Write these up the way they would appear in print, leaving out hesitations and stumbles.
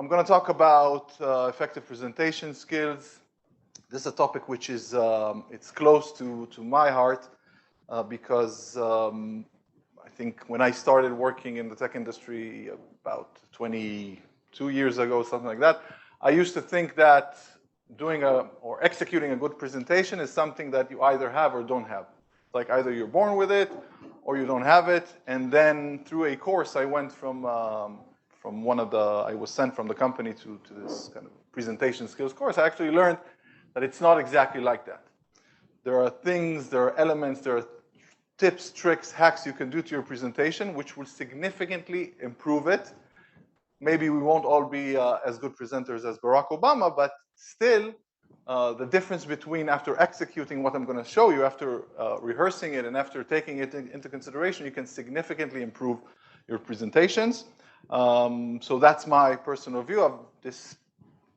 I'm going to talk about effective presentation skills. This is a topic which is it's close to my heart because I think when I started working in the tech industry about 22 years ago, something like that, I used to think that doing or executing a good presentation is something that you either have or don't have. Like either you're born with it or you don't have it. And then through a course, I went from I was sent from the company to this kind of presentation skills course. I actually learned that it's not exactly like that. There are things, there are elements, there are tips, tricks, hacks you can do to your presentation, which will significantly improve it. Maybe we won't all be as good presenters as Barack Obama, but still, the difference between after executing what I'm going to show you, after rehearsing it, and after taking it into consideration, you can significantly improve your presentations. So that's my personal view of this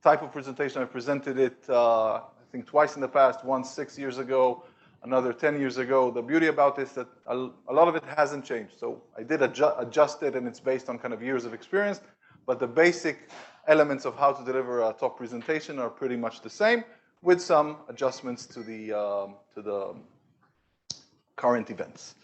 type of presentation. I presented it, I think, twice in the past, once 6 years ago, another 10 years ago. The beauty about this is that a lot of it hasn't changed. So I did adjust it, and it's based on kind of years of experience. But the basic elements of how to deliver a top presentation are pretty much the same, with some adjustments to the current events.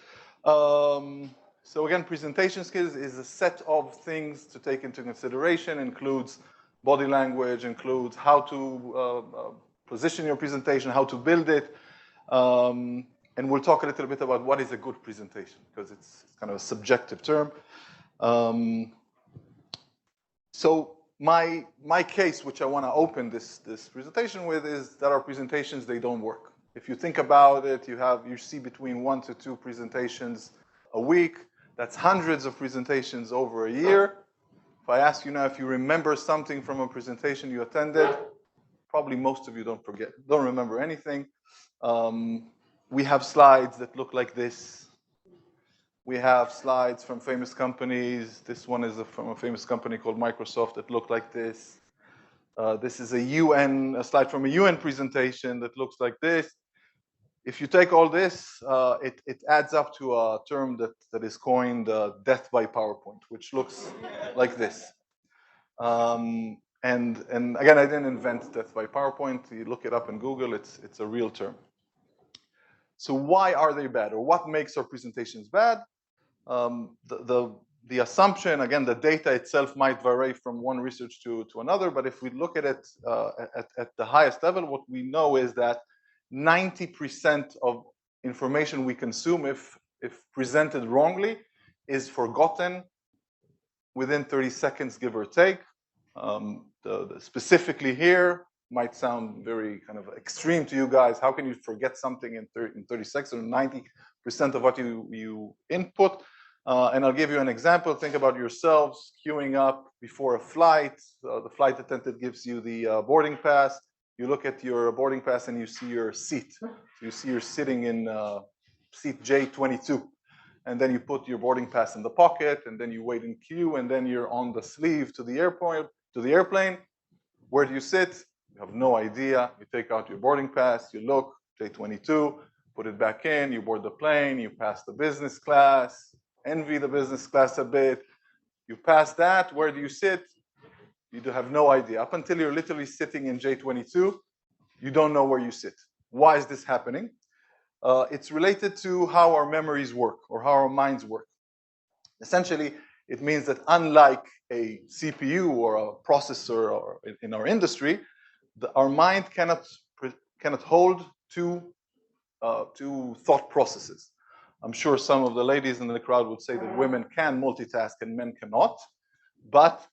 So again, presentation skills is a set of things to take into consideration, includes body language, includes how to position your presentation, how to build it. And we'll talk a little bit about what is a good presentation, because it's kind of a subjective term. So my case, which I want to open this presentation with, is that our presentations, they don't work. If you think about it, you see between 1 to 2 presentations a week. That's hundreds of presentations over a year. If I ask you now if you remember something from a presentation you attended, probably most of you don't remember anything. We have slides that look like this. We have slides from famous companies. This one is from a famous company called Microsoft that look like this. This is a slide from a UN presentation that looks like this. If you take all this, it adds up to a term that is coined death by PowerPoint, which looks like this. And again, I didn't invent death by PowerPoint. You look it up in Google, it's a real term. So why are they bad, or what makes our presentations bad? The assumption, again, the data itself might vary from one research to another, but if we look at it at the highest level, what we know is that 90% of information we consume, if presented wrongly, is forgotten within 30 seconds, give or take. Specifically here, might sound very kind of extreme to you guys. How can you forget something in 30 seconds, or 90% of what you input? And I'll give you an example. Think about yourselves queuing up before a flight. The flight attendant gives you the boarding pass. You look at your boarding pass and you see your seat. So you see you're sitting in seat J22. And then you put your boarding pass in the pocket, and then you wait in queue, and then you're on the sleeve to the airplane. Where do you sit? You have no idea. You take out your boarding pass, you look, J22, put it back in, you board the plane, you pass the business class, envy the business class a bit. You pass that, where do you sit? You have no idea. Up until you're literally sitting in J22, you don't know where you sit. Why is this happening? It's related to how our memories work, or how our minds work. Essentially, it means that unlike a CPU or a processor or in our industry, our mind cannot hold two thought processes. I'm sure some of the ladies in the crowd would say that women can multitask and men cannot. But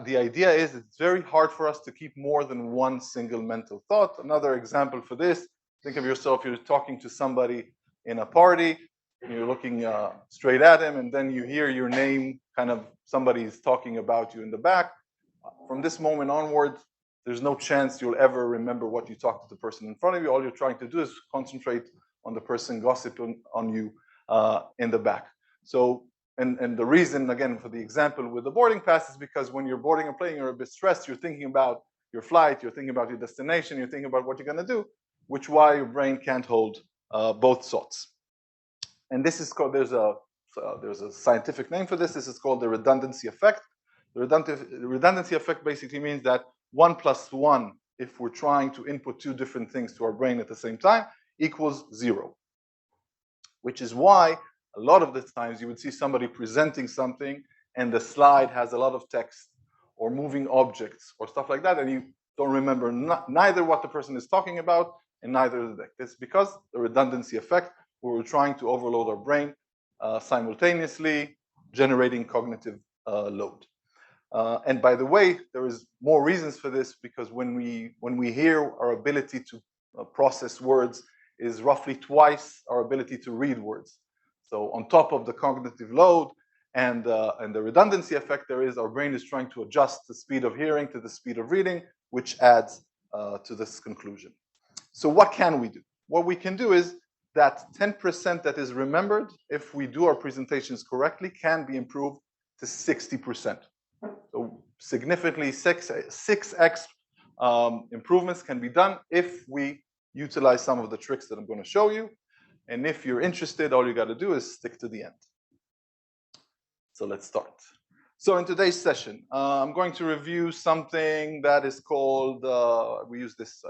the idea is it's very hard for us to keep more than one single mental thought. Another example for this, think of yourself, you're talking to somebody in a party, and you're looking straight at him, and then you hear your name, kind of somebody is talking about you in the back. From this moment onward, there's no chance you'll ever remember what you talked to the person in front of you. All you're trying to do is concentrate on the person gossiping on you in the back. So, and the reason, again, for the example with the boarding pass is because when you're boarding a plane, you're a bit stressed, you're thinking about your flight, you're thinking about your destination, you're thinking about what you're going to do, which why your brain can't hold both thoughts. And this is called, there's a scientific name for this. This is called the redundancy effect. The redundancy effect basically means that 1 plus 1, if we're trying to input two different things to our brain at the same time, equals 0. Which is why a lot of the times you would see somebody presenting something and the slide has a lot of text or moving objects or stuff like that, and you don't remember neither what the person is talking about and neither the deck. It's because the redundancy effect, where we're trying to overload our brain simultaneously, generating cognitive load. And by the way, there is more reasons for this, because when we hear, our ability to process words is roughly twice our ability to read words. So on top of the cognitive load and the redundancy effect, there is our brain is trying to adjust the speed of hearing to the speed of reading, which adds to this conclusion. So what can we do? What we can do is that 10% that is remembered, if we do our presentations correctly, can be improved to 60%. So significantly 6x improvements can be done if we utilize some of the tricks that I'm going to show you. And if you're interested, all you got to do is stick to the end. So let's start. So in today's session, I'm going to review something that is called, I use this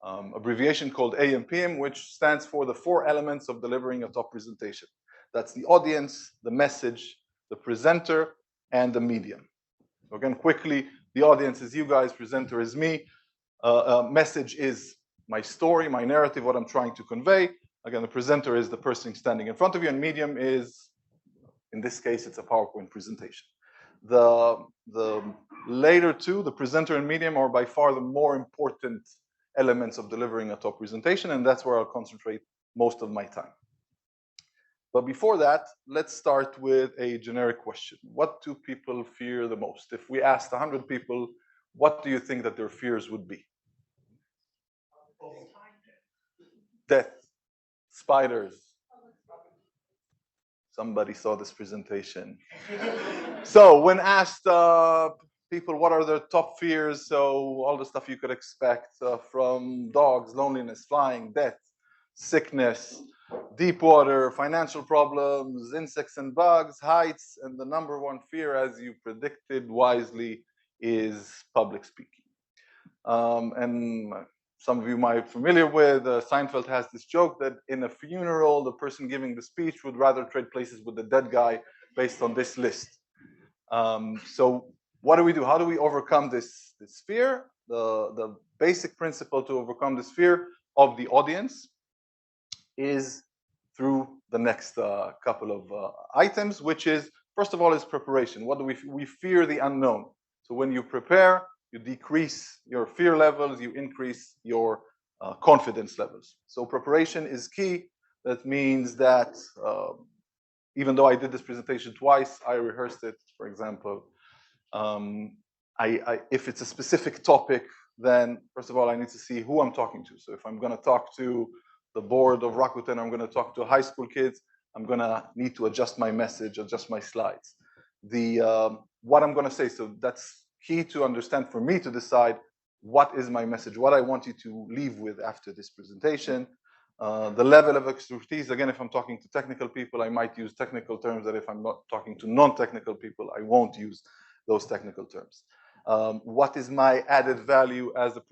abbreviation called AMPM, which stands for the 4 elements of delivering a top presentation. That's the audience, the message, the presenter, and the medium. So again, quickly, the audience is you guys, presenter is me, message is my story, my narrative, what I'm trying to convey. Again, the presenter is the person standing in front of you, and medium is, in this case, it's a PowerPoint presentation. The later two, the presenter and medium, are by far the more important elements of delivering a top presentation, and that's where I'll concentrate most of my time. But before that, let's start with a generic question. What do people fear the most? If we asked 100 people, what do you think that their fears would be? Death, spiders. Somebody saw this presentation. So when asked people what are their top fears, so all the stuff you could expect from dogs, loneliness, flying, death, sickness, deep water, financial problems, insects and bugs, heights, and the number one fear, as you predicted wisely, is public speaking. And some of you might be familiar with, Seinfeld has this joke that in a funeral, the person giving the speech would rather trade places with the dead guy based on this list. So what do we do? How do we overcome this fear? The basic principle to overcome this fear of the audience is through the next couple of items, which is, first of all, is preparation. What do we fear the unknown. So when you prepare, you decrease your fear levels, you increase your confidence levels. So preparation is key. That means that even though I did this presentation twice, I rehearsed it. For example, if it's a specific topic, then first of all, I need to see who I'm talking to. So if I'm going to talk to the board of Rakuten, I'm going to talk to high school kids, I'm going to need to adjust my message, adjust my slides. What I'm going to say, so that's key to understand for me to decide what is my message, what I want you to leave with after this presentation. The level of expertise, again, if I'm talking to technical people, I might use technical terms that if I'm not talking to non-technical people, I won't use those technical terms. What is my added value as the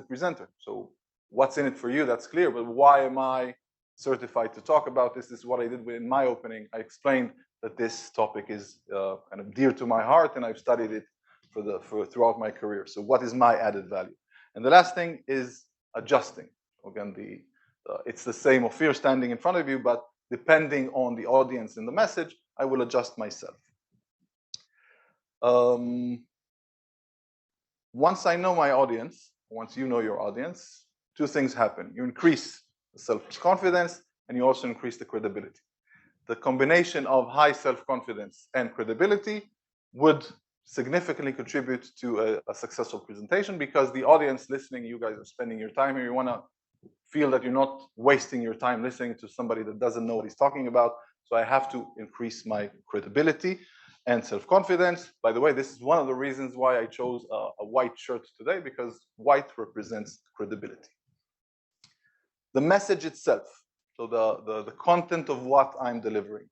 presenter? So what's in it for you, that's clear, but why am I certified to talk about this? This is what I did in my opening. I explained that this topic is kind of dear to my heart, and I've studied it throughout my career. So what is my added value? And the last thing is adjusting. Again, it's the same Ofir standing in front of you, but depending on the audience and the message, I will adjust myself. Once I know my audience, once you know your audience, two things happen. You increase the self-confidence, and you also increase the credibility. The combination of high self-confidence and credibility would significantly contribute to a successful presentation, because the audience listening, you guys are spending your time here, you want to feel that you're not wasting your time listening to somebody that doesn't know what he's talking about. So I have to increase my credibility and self-confidence. By the way, this is one of the reasons why I chose a white shirt today, because white represents credibility. The message itself, so the content of what I'm delivering.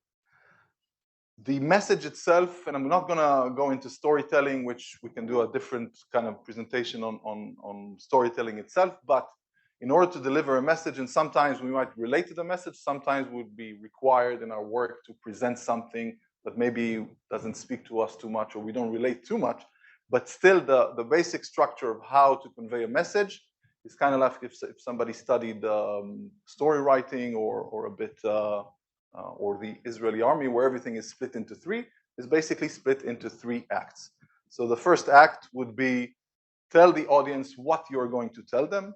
The message itself, and I'm not gonna go into storytelling, which we can do a different kind of presentation on storytelling itself, but in order to deliver a message, and sometimes we might relate to the message, sometimes would be required in our work to present something that maybe doesn't speak to us too much or we don't relate too much, but still the basic structure of how to convey a message is kind of like if somebody studied story writing or a bit or the Israeli army, where everything is split into three, is basically split into 3 acts. So the first act would be tell the audience what you're going to tell them.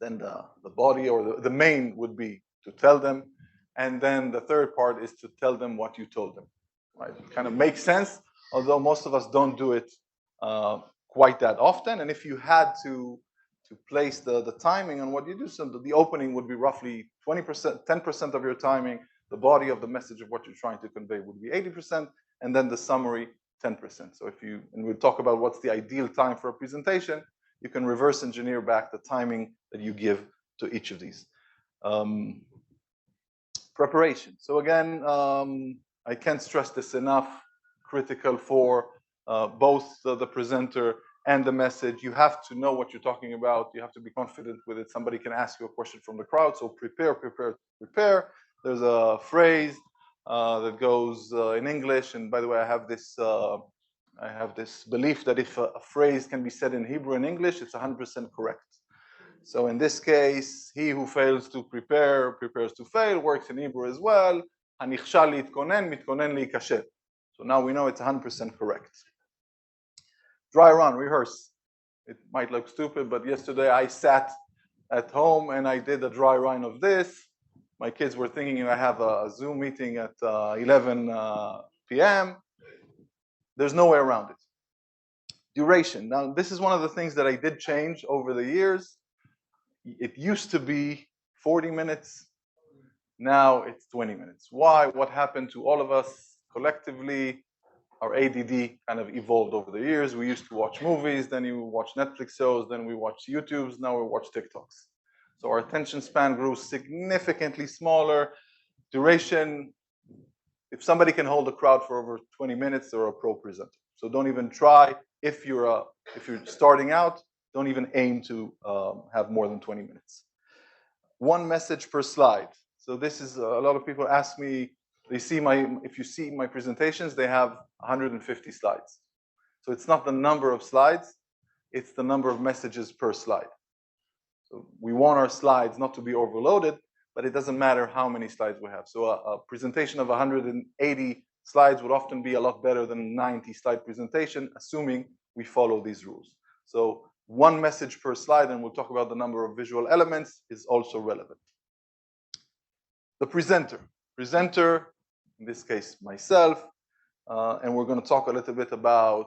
Then the body or the main would be to tell them. And then the third part is to tell them what you told them. Right? It kind of makes sense, although most of us don't do it quite that often. And if you had to place the timing on what you do, so the opening would be roughly 20%, 10% of your timing. The body of the message of what you're trying to convey would be 80%, and then the summary 10%. So if you, and we'll talk about what's the ideal time for a presentation, you can reverse engineer back the timing that you give to each of these. Preparation. So again, I can't stress this enough, critical for both the presenter and the message. You have to know what you're talking about. You have to be confident with it. Somebody can ask you a question from the crowd. So prepare, prepare, prepare. There's a phrase that goes in English. And by the way, I have this belief that if a phrase can be said in Hebrew and English, it's 100% correct. So in this case, he who fails to prepare, prepares to fail, works in Hebrew as well. הנכשל להתכונן, מתכונן להיכשל. So now we know it's 100% correct. Dry run, rehearse. It might look stupid, but yesterday I sat at home and I did a dry run of this. My kids were thinking I have a Zoom meeting at 11 p.m. There's no way around it. Duration. Now, this is one of the things that I did change over the years. It used to be 40 minutes. Now it's 20 minutes. Why? What happened to all of us collectively? Our ADD kind of evolved over the years. We used to watch movies, then you watch Netflix shows, then we watch YouTubes, now we watch TikToks. So our attention span grew significantly smaller. Duration, if somebody can hold a crowd for over 20 minutes, they're a pro presenter. So don't even try. If you're starting out, don't even aim to have more than 20 minutes. 1 message per slide. So this is, a lot of people ask me, they see if you see my presentations, they have 150 slides. So it's not the number of slides, it's the number of messages per slide. So we want our slides not to be overloaded, but it doesn't matter how many slides we have. So a presentation of 180 slides would often be a lot better than a 90 slide presentation, assuming we follow these rules. So 1 message per slide, and we'll talk about the number of visual elements, is also relevant. The presenter. Presenter, in this case, myself, and we're going to talk a little bit about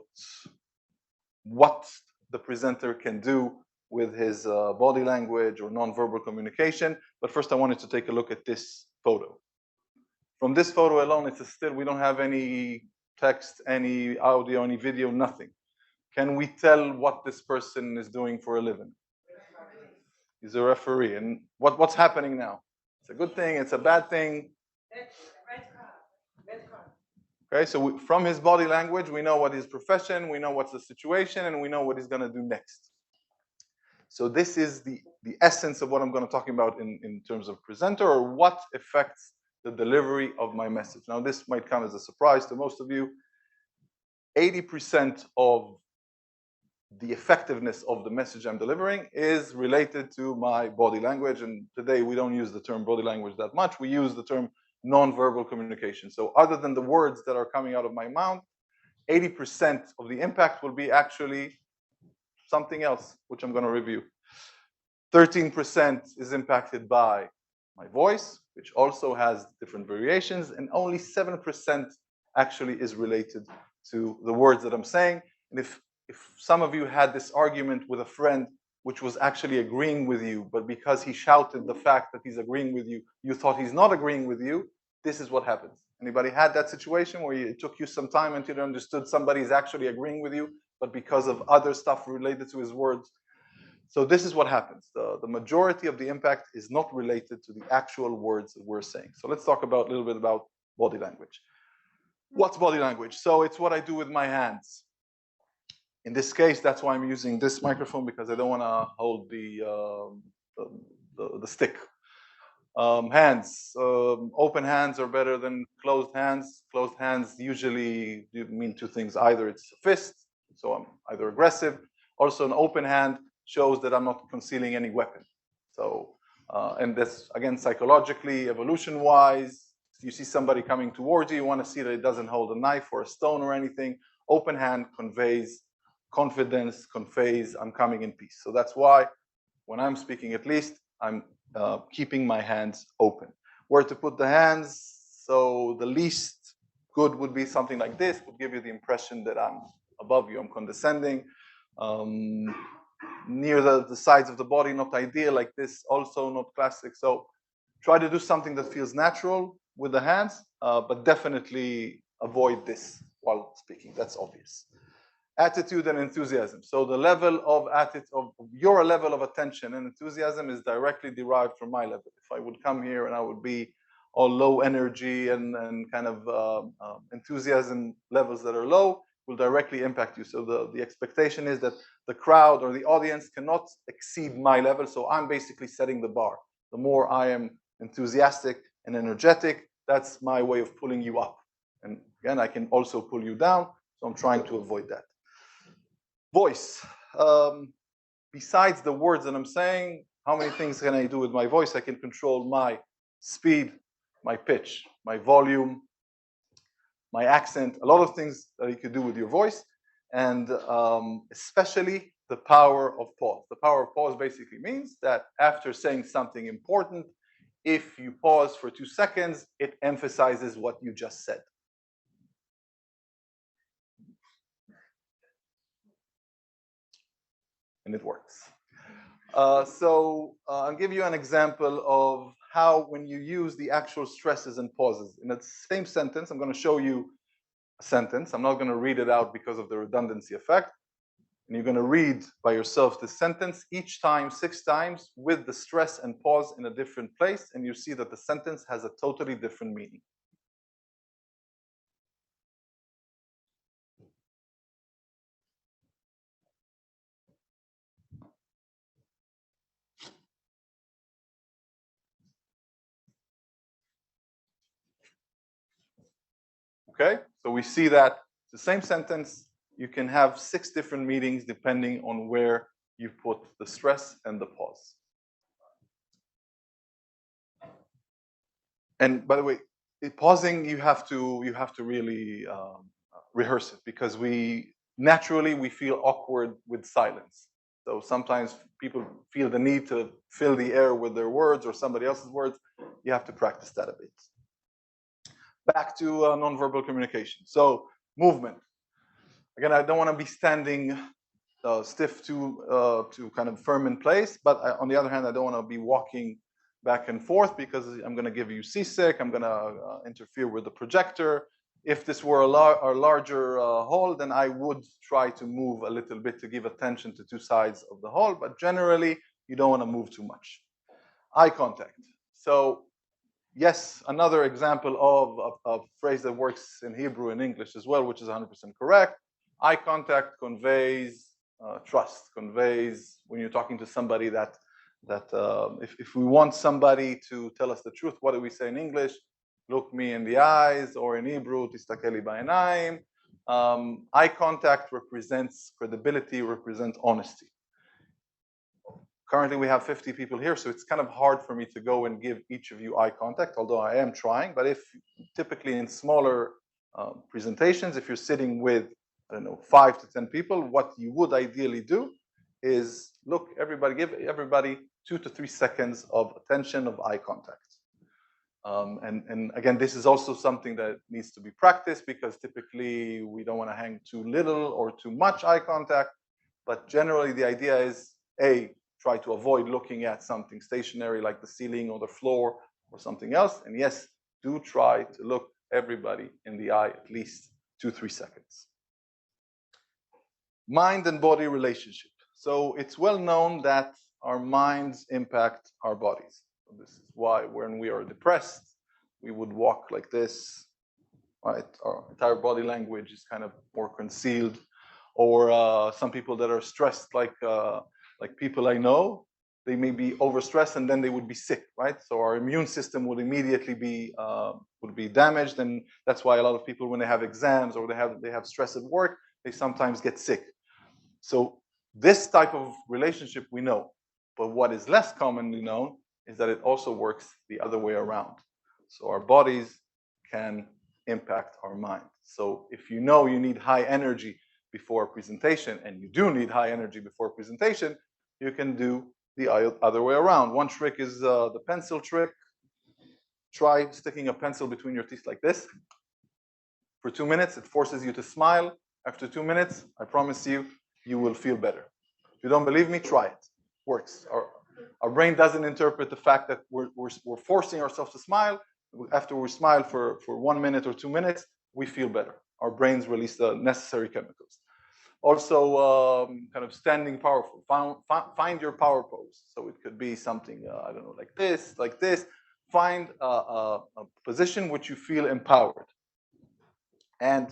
what the presenter can do with his body language or nonverbal communication. But first, I wanted to take a look at this photo. From this photo alone, it's still, we don't have any text, any audio, any video, nothing. Can we tell what this person is doing for a living? He's a referee. And what's happening now? It's a good thing, it's a bad thing. Okay, so from his body language, we know what his profession, we know what's the situation, and we know what he's going to do next. So this is the essence of what I'm going to talk about in terms of presenter, or what affects the delivery of my message. Now, this might come as a surprise to most of you. 80% of the effectiveness of the message I'm delivering is related to my body language. And today we don't use the term body language that much. We use the term nonverbal communication. So other than the words that are coming out of my mouth, 80% of the impact will be actually something else, which I'm going to review. 13% is impacted by my voice, which also has different variations, and only 7% actually is related to the words that I'm saying. And if some of you had this argument with a friend which was actually agreeing with you, but because he shouted the fact that he's agreeing with you, you thought he's not agreeing with you, this is what happens. Anybody had that situation where it took you some time until you understood somebody's actually agreeing with you, but because of other stuff related to his words? So this is what happens. The majority of the impact is not related to the actual words that we're saying. So let's talk about a little bit about body language. What's body language? So it's what I do with my hands. In this case, that's why I'm using this microphone, because I don't want to hold the stick. Hands. Open hands are better than closed hands. Closed hands usually mean two things. Either it's a fist, so I'm either aggressive. Also, an open hand shows that I'm not concealing any weapon. So, and that's, again, psychologically, evolution-wise, you see somebody coming towards you, you want to see that it doesn't hold a knife or a stone or anything. Open hand conveys confidence, conveys I'm coming in peace. So that's why when I'm speaking, at least, I'm keeping my hands open. Where to put the hands? So the least good would be something like this, would give you the impression that I'm above you, I'm condescending. Near the sides of the body, not ideal, like this, also not classic. So try to do something that feels natural with the hands, but definitely avoid this while speaking. That's obvious. Attitude and enthusiasm. So the level of your level of attention and enthusiasm is directly derived from my level. If I would come here and I would be all low energy and kind of enthusiasm levels that are low, will directly impact you. So the expectation is that the crowd or the audience cannot exceed my level. So I'm basically setting the bar. The more I am enthusiastic and energetic, that's my way of pulling you up. And again, I can also pull you down. So I'm trying to avoid that. Voice. Besides the words that I'm saying, how many things can I do with my voice? I can control my speed, my pitch, my volume, my accent, a lot of things that you could do with your voice, and especially the power of pause. The power of pause basically means that after saying something important, if you pause for 2 seconds, it emphasizes what you just said. And it works. I'll give you an example of how, when you use the actual stresses and pauses in the same sentence, I'm going to show you a sentence. I'm not going to read it out because of the redundancy effect. And you're going to read by yourself this sentence each time 6 times with the stress and pause in a different place, and you see that the sentence has a totally different meaning. Okay, so we see that the same sentence, you can have 6 different meanings depending on where you put the stress and the pause. And by the way, pausing, you have to really rehearse it, because we feel awkward with silence. So sometimes people feel the need to fill the air with their words or somebody else's words. You have to practice that a bit. Back to nonverbal communication. So movement. Again, I don't want to be standing stiff to kind of firm in place, but on the other hand, I don't want to be walking back and forth, because I'm going to give you seasick. I'm going to interfere with the projector. If this were a larger hall, then I would try to move a little bit to give attention to 2 sides of the hall, but generally, you don't want to move too much. Eye contact. So yes, another example of a phrase that works in Hebrew and English as well, which is 100% correct. Eye contact conveys trust, conveys when you're talking to somebody that if we want somebody to tell us the truth, what do we say in English? Look me in the eyes, or in Hebrew, tistakeli ba'inayim. Eye contact represents credibility, represents honesty. Currently, we have 50 people here, so it's kind of hard for me to go and give each of you eye contact, although I am trying. But if typically in smaller presentations, if you're sitting with, I don't know, 5 to 10 people, what you would ideally do is look, give everybody 2 to 3 seconds of attention, of eye contact. And again, this is also something that needs to be practiced, because typically we don't want to hang too little or too much eye contact. But generally, the idea is, try to avoid looking at something stationary like the ceiling or the floor or something else. And yes, do try to look everybody in the eye at least 2-3 seconds. Mind and body relationship. So it's well known that our minds impact our bodies. So this is why when we are depressed, we would walk like this. right? Our entire body language is kind of more concealed. Or some people that are stressed, like people I know, they may be overstressed and then they would be sick, right? So our immune system would immediately be damaged, and that's why a lot of people, when they have exams or they have stress at work, they sometimes get sick. So this type of relationship we know, but what is less commonly known is that it also works the other way around. So our bodies can impact our mind. So if you know you need high energy before a presentation, and you do need high energy before a presentation, you can do the other way around. One trick is the pencil trick. Try sticking a pencil between your teeth like this for 2 minutes. It forces you to smile. After 2 minutes, I promise you, you will feel better. If you don't believe me, try it. Works. Our brain doesn't interpret the fact that we're forcing ourselves to smile. After we smile for 1 minute or 2 minutes, we feel better. Our brains release the necessary chemicals. Also, kind of standing powerful. Find your power pose. So it could be something, I don't know, like this, like this. Find a position which you feel empowered. And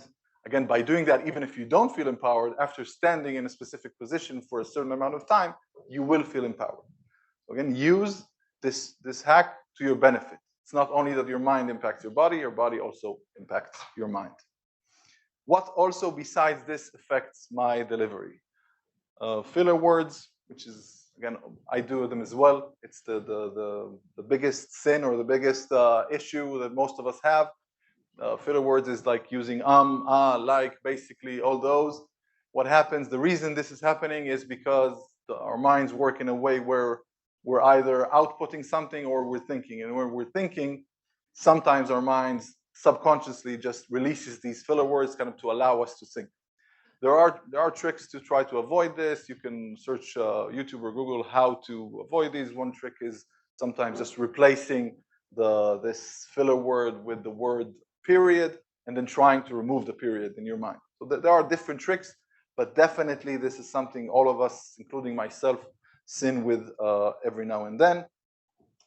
again, by doing that, even if you don't feel empowered, after standing in a specific position for a certain amount of time, you will feel empowered. So again, use this hack to your benefit. It's not only that your mind impacts your body also impacts your mind. What also besides this affects my delivery? Filler words, which is, again, I do them as well. It's the biggest sin or the biggest issue that most of us have. Filler words is like using like, basically all those. What happens, the reason this is happening is because our minds work in a way where we're either outputting something or we're thinking. And when we're thinking, sometimes our minds subconsciously just releases these filler words kind of to allow us to think. There are tricks to try to avoid this. You can search YouTube or Google how to avoid these. One trick is sometimes just replacing this filler word with the word period, and then trying to remove the period in your mind. So there are different tricks, but definitely this is something all of us, including myself, sin with every now and then.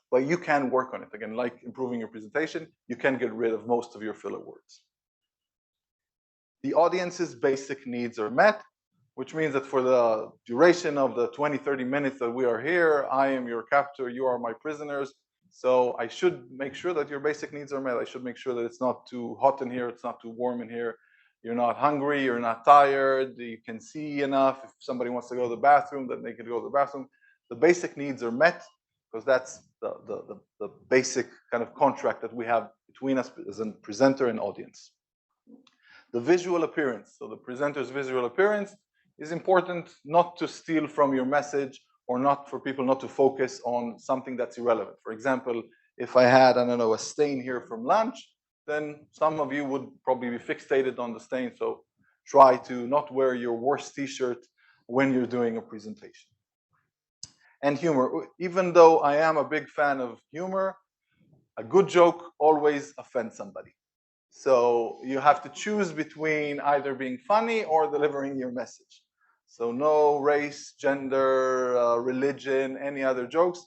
But you can work on it. Again, like improving your presentation, you can get rid of most of your filler words. The audience's basic needs are met, which means that for the duration of the 20, 30 minutes that we are here, I am your captor, you are my prisoners. So I should make sure that your basic needs are met. I should make sure that it's not too hot in here, it's not too warm in here. You're not hungry, you're not tired, you can see enough. If somebody wants to go to the bathroom, then they can go to the bathroom. The basic needs are met, because that's the basic kind of contract that we have between us as a presenter and audience. The visual appearance. So the presenter's visual appearance is important, not to steal from your message, or not for people not to focus on something that's irrelevant. For example, if I had, I don't know, a stain here from lunch, then some of you would probably be fixated on the stain. So try to not wear your worst t-shirt when you're doing a presentation. And humor. Even though I am a big fan of humor, a good joke always offends somebody. So you have to choose between either being funny or delivering your message. So no race, gender, religion, any other jokes.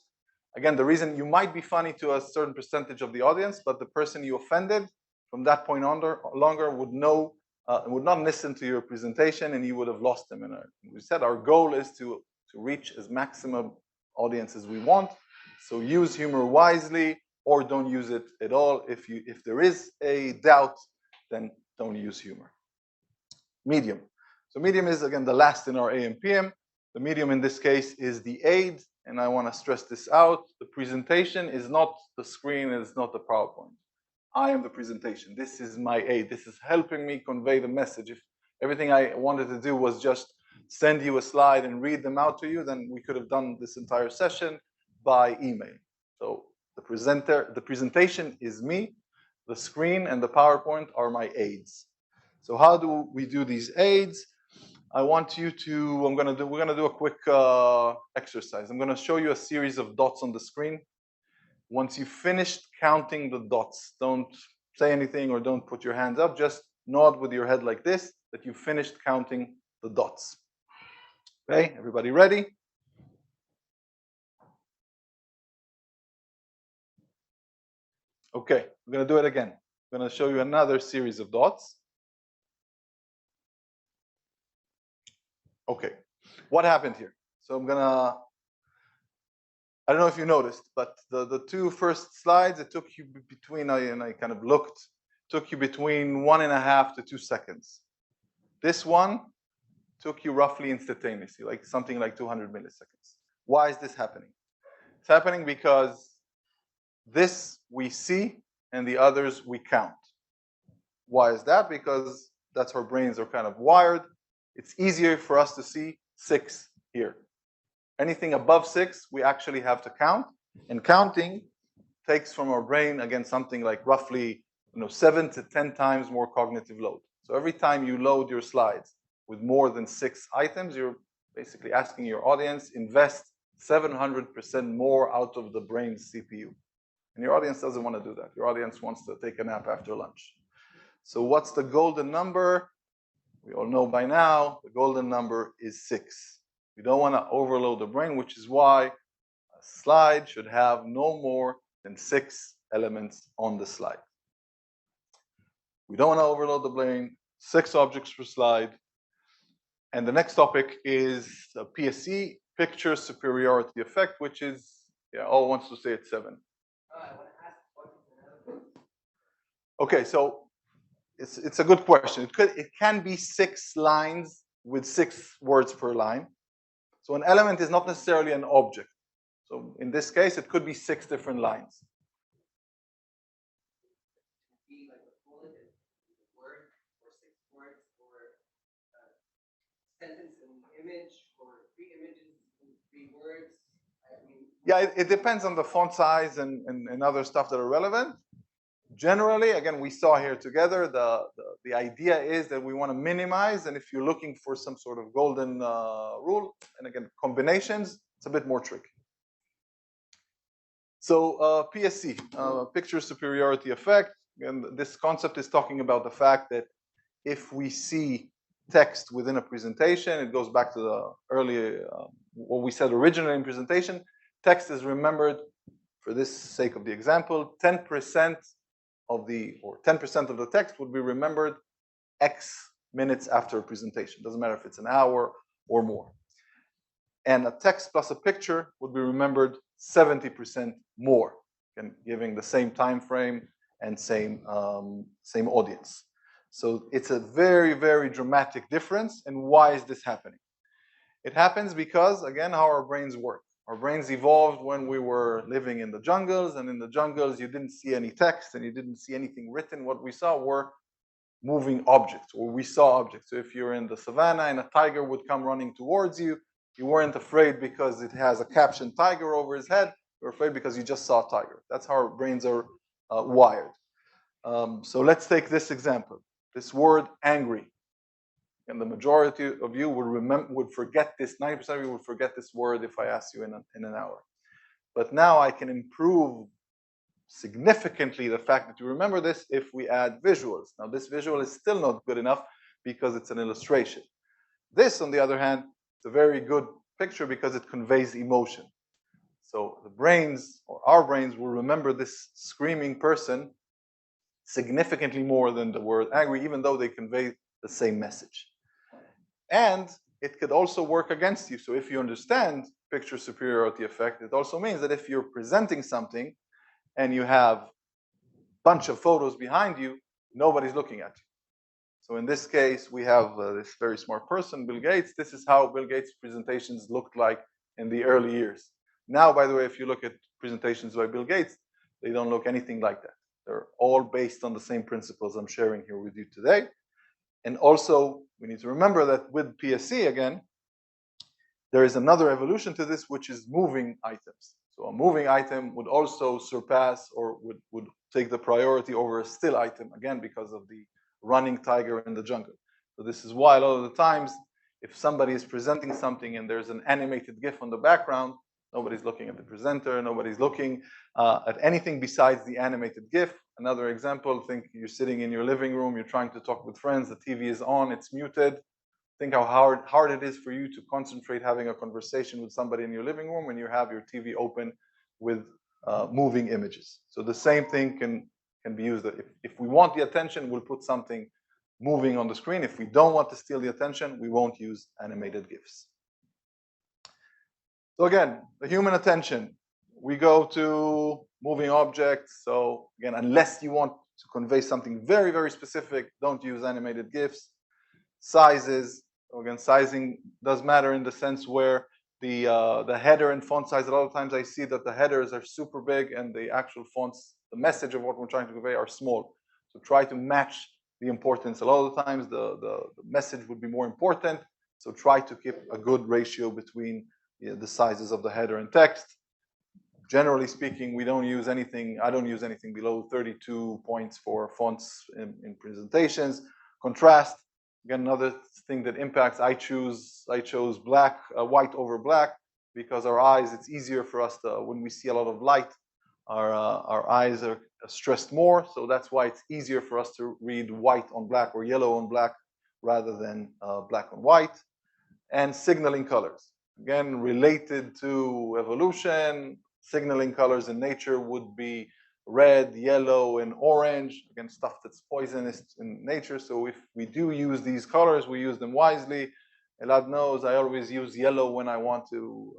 Again, the reason you might be funny to a certain percentage of the audience, but the person you offended from that point on longer would not listen to your presentation, and you would have lost them. And we said our goal is to reach as maximum audience as we want. So use humor wisely, or don't use it at all. If there is a doubt, then don't use humor. Medium. So medium is, again, the last in our AM/PM. The medium in this case is the aid, and I want to stress this out. The presentation is not the screen, it's not the PowerPoint. I am the presentation. This is my aid. This is helping me convey the message. If everything I wanted to do was just send you a slide and read them out to you, then we could have done this entire session by email. So the presentation is me. The screen and the PowerPoint are my aids. So how do we do these aids? We're gonna do a quick exercise. I'm gonna show you a series of dots on the screen. Once you've finished counting the dots, don't say anything or don't put your hands up, just nod with your head like this, that you've finished counting the dots. Okay, everybody ready? Okay, we're gonna do it again. I'm going to show you another series of dots. Okay, what happened here? So I don't know if you noticed, but the two first slides, it took you between, and I kind of looked, took you between 1.5 to 2 seconds. This one took you roughly instantaneously, like something like 200 milliseconds. Why is this happening? It's happening because this we see and the others we count. Why is that? Because that's how brains are kind of wired. It's easier for us to see 6 here. Anything above 6, we actually have to count. And counting takes from our brain, again, something like roughly 7 to 10 times more cognitive load. So every time you load your slides with more than 6 items, you're basically asking your audience, invest 700% more out of the brain's CPU. And your audience doesn't want to do that. Your audience wants to take a nap after lunch. So what's the golden number? We all know by now, the golden number is 6. We don't want to overload the brain, which is why a slide should have no more than 6 elements on the slide. We don't want to overload the brain, 6 objects per slide. And the next topic is PSE, picture superiority effect, which is, all wants to say it's 7. Okay, so it's a good question. It can be 6 lines with 6 words per line. So an element is not necessarily an object. So in this case, it could be 6 different lines. Sentence and image, or 3 images and 3 words. Yeah, it depends on the font size and other stuff that are relevant. Generally, again, we saw here together, the idea is that we want to minimize, and if you're looking for some sort of golden rule, and again, combinations, it's a bit more tricky. So PSE, picture superiority effect, and this concept is talking about the fact that if we see text within a presentation, it goes back to the earlier, what we said originally in presentation, text is remembered, for this sake of the example, 10% of the text would be remembered X minutes after a presentation. Doesn't matter if it's an hour or more. And a text plus a picture would be remembered 70% more, and giving the same time frame and same audience. So it's a very, very dramatic difference. And why is this happening? It happens because, again, how our brains work. Our brains evolved when we were living in the jungles, and in the jungles, you didn't see any text and you didn't see anything written. What we saw were moving objects, or we saw objects. So if you're in the savannah and a tiger would come running towards you, you weren't afraid because it has a captioned tiger over his head. You're afraid because you just saw a tiger. That's how our brains are wired. So let's take this example. This word angry. And the majority of you would forget this, 90% of you would forget this word if I asked you in an hour. But now I can improve significantly the fact that you remember this if we add visuals. Now this visual is still not good enough because it's an illustration. This, on the other hand, is a very good picture because it conveys emotion. So the brains, or our brains, will remember this screaming person significantly more than the word angry, even though they convey the same message. And it could also work against you. So if you understand picture superiority effect, it also means that if you're presenting something and you have a bunch of photos behind you, nobody's looking at you. So in this case, we have this very smart person, Bill Gates. This is how Bill Gates' presentations looked like in the early years. Now, by the way, if you look at presentations by Bill Gates, they don't look anything like that. They're all based on the same principles I'm sharing here with you today. And also, we need to remember that with PSE, again, there is another evolution to this, which is moving items. So a moving item would also surpass or would take the priority over a still item, again, because of the running tiger in the jungle. So this is why a lot of the times, if somebody is presenting something and there's an animated GIF on the background, nobody's looking at the presenter, nobody's looking at anything besides the animated GIF. Another example, think you're sitting in your living room, you're trying to talk with friends, the TV is on, it's muted. Think how hard it is for you to concentrate having a conversation with somebody in your living room when you have your TV open with moving images. So the same thing can can be used. If we want the attention, we'll put something moving on the screen. If we don't want to steal the attention, we won't use animated GIFs. So again, the human attention, we go to moving objects. So again, unless you want to convey something very, very specific, don't use animated GIFs. Sizes, again, sizing does matter in the sense where the header and font size, a lot of times I see that the headers are super big and the actual fonts, the message of what we're trying to convey are small. So try to match the importance. A lot of the times the message would be more important. So try to keep a good ratio between the sizes of the header and text. Generally speaking, we don't use anything, I don't use anything below 32 points for fonts in presentations. Contrast, again, another thing that impacts, I chose black, white over black, because our eyes, it's easier for us to, when we see a lot of light, our eyes are stressed more. So that's why it's easier for us to read white on black or yellow on black rather than black on white. And signaling colors, again, related to evolution. Signaling colors in nature would be red, yellow, and orange, again, stuff that's poisonous in nature. So if we do use these colors, we use them wisely. Elad knows I always use yellow when I want to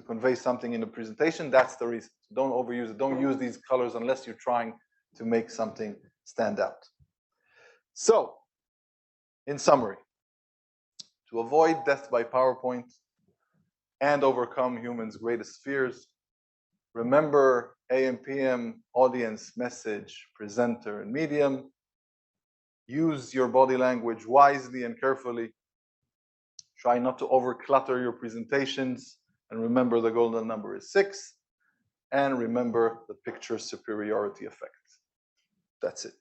convey something in a presentation. That's the reason. So don't overuse it. Don't use these colors unless you're trying to make something stand out. So, in summary, to avoid death by PowerPoint and overcome humans' greatest fears, remember AM, PM, audience, message, presenter, and medium. Use your body language wisely and carefully. Try not to overclutter your presentations. And remember the golden number is 6. And remember the picture superiority effect. That's it.